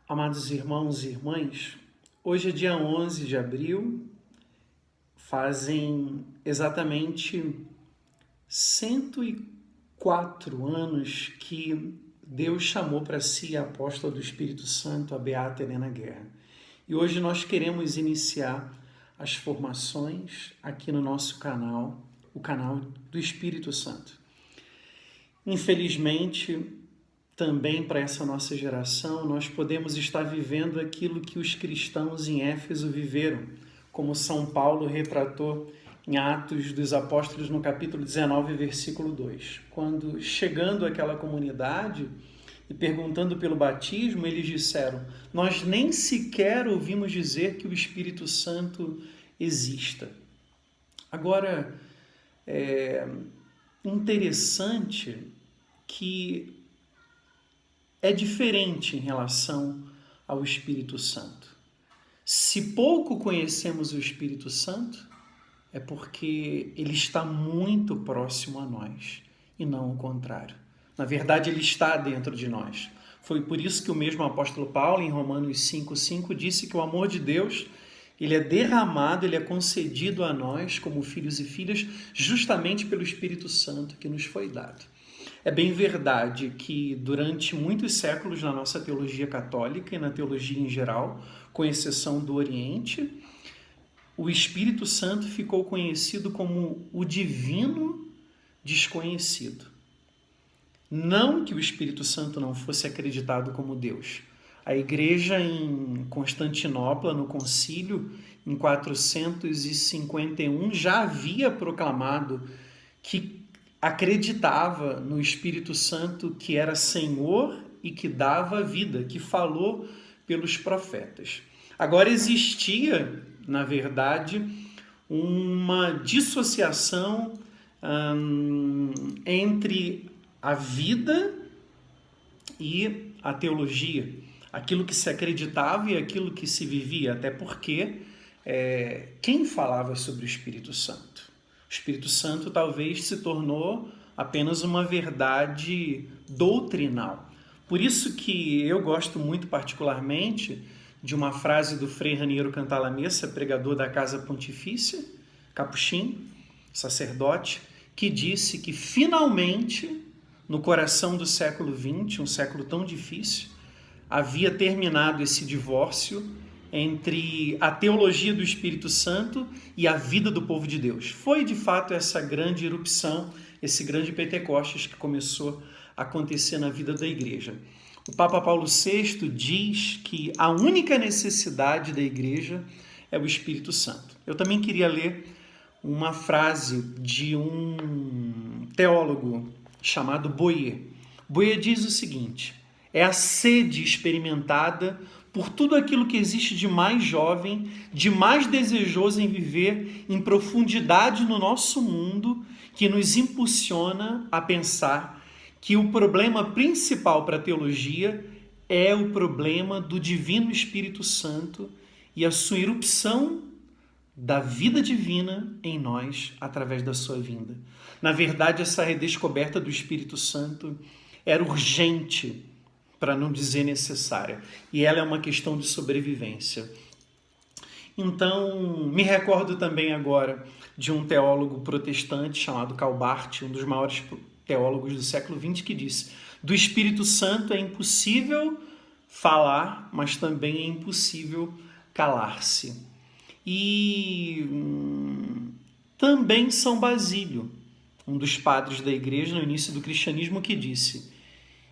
Amados irmãos e irmãs, hoje é dia 11 de abril, fazem exatamente 104 anos que Deus chamou para si a apóstola do Espírito Santo, a Beata Helena Guerra. E hoje nós queremos iniciar as formações aqui no nosso canal, o canal do Espírito Santo. Infelizmente, também para essa nossa geração, nós podemos estar vivendo aquilo que os cristãos em Éfeso viveram, como São Paulo retratou em Atos dos Apóstolos, no capítulo 19, versículo 2. Quando, chegando àquela comunidade e perguntando pelo batismo, eles disseram: nós nem sequer ouvimos dizer que o Espírito Santo exista. Agora, é interessante que é diferente em relação ao Espírito Santo. Se pouco conhecemos o Espírito Santo, é porque ele está muito próximo a nós e não o contrário. Na verdade, ele está dentro de nós. Foi por isso que o mesmo apóstolo Paulo, em Romanos 5,5, disse que o amor de Deus, ele é derramado, ele é concedido a nós como filhos e filhas, justamente pelo Espírito Santo que nos foi dado. É bem verdade que durante muitos séculos na nossa teologia católica e na teologia em geral, com exceção do Oriente, o Espírito Santo ficou conhecido como o divino desconhecido. Não que o Espírito Santo não fosse acreditado como Deus. A igreja em Constantinopla, no concílio, em 451, já havia proclamado que acreditava no Espírito Santo que era Senhor e que dava vida, que falou pelos profetas. Agora existia, na verdade, uma dissociação entre a vida e a teologia, aquilo que se acreditava e aquilo que se vivia, até porque quem falava sobre o Espírito Santo? O Espírito Santo talvez se tornou apenas uma verdade doutrinal. Por isso que eu gosto muito particularmente de uma frase do Frei Raniero Cantalamessa, pregador da Casa Pontifícia, capuchin, sacerdote, que disse que finalmente, no coração do século XX, um século tão difícil, havia terminado esse divórcio entre a teologia do Espírito Santo e a vida do povo de Deus. Foi, de fato, essa grande erupção, esse grande Pentecostes que começou a acontecer na vida da igreja. O Papa Paulo VI diz que a única necessidade da igreja é o Espírito Santo. Eu também queria ler uma frase de um teólogo chamado Boyer. Boyer diz o seguinte: é a sede experimentada por tudo aquilo que existe de mais jovem, de mais desejoso em viver em profundidade no nosso mundo, que nos impulsiona a pensar que o problema principal para a teologia é o problema do Divino Espírito Santo e a sua irrupção da vida divina em nós através da sua vinda. Na verdade, essa redescoberta do Espírito Santo era urgente, para não dizer necessária. E ela é uma questão de sobrevivência. Então, me recordo também agora de um teólogo protestante chamado Calbart, um dos maiores teólogos do século XX, que disse: do Espírito Santo é impossível falar, mas também é impossível calar-se. E também São Basílio, um dos padres da igreja no início do cristianismo, que disse: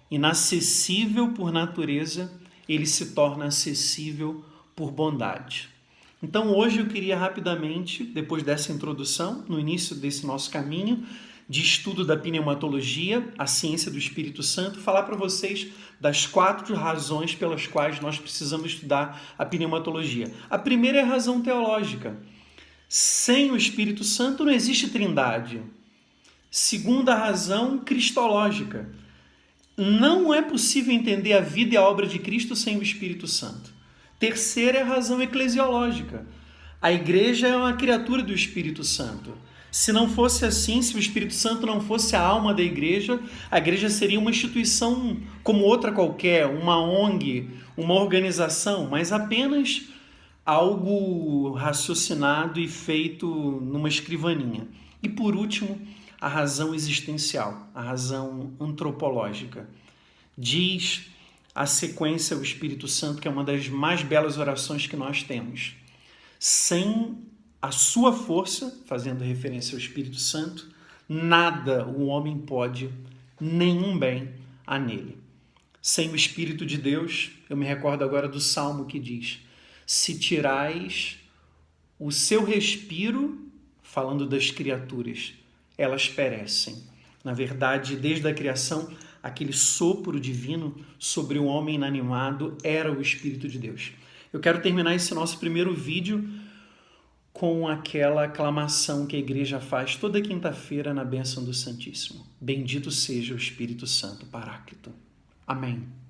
inacessível por natureza, ele se torna acessível por bondade. Então hoje eu queria rapidamente, depois dessa introdução, no início desse nosso caminho de estudo da pneumatologia, a ciência do Espírito Santo, falar para vocês das 4 razões pelas quais nós precisamos estudar a pneumatologia. A primeira é a razão teológica. Sem o Espírito Santo não existe trindade. Segunda razão, cristológica. Não é possível entender a vida e a obra de Cristo sem o Espírito Santo. Terceira é a razão eclesiológica. A igreja é uma criatura do Espírito Santo. Se não fosse assim, se o Espírito Santo não fosse a alma da igreja, a igreja seria uma instituição como outra qualquer, uma ONG, uma organização, mas apenas algo raciocinado e feito numa escrivaninha. E por último, a razão existencial, a razão antropológica. Diz a sequência o Espírito Santo, que é uma das mais belas orações que nós temos. Sem a sua força, fazendo referência ao Espírito Santo, nada o homem pode, nenhum bem há nele. Sem o Espírito de Deus, eu me recordo agora do Salmo que diz: se tirais o seu respiro, falando das criaturas, elas perecem. Na verdade, desde a criação, aquele sopro divino sobre o homem inanimado era o Espírito de Deus. Eu quero terminar esse nosso primeiro vídeo com aquela aclamação que a igreja faz toda quinta-feira na bênção do Santíssimo. Bendito seja o Espírito Santo Paráclito. Amém.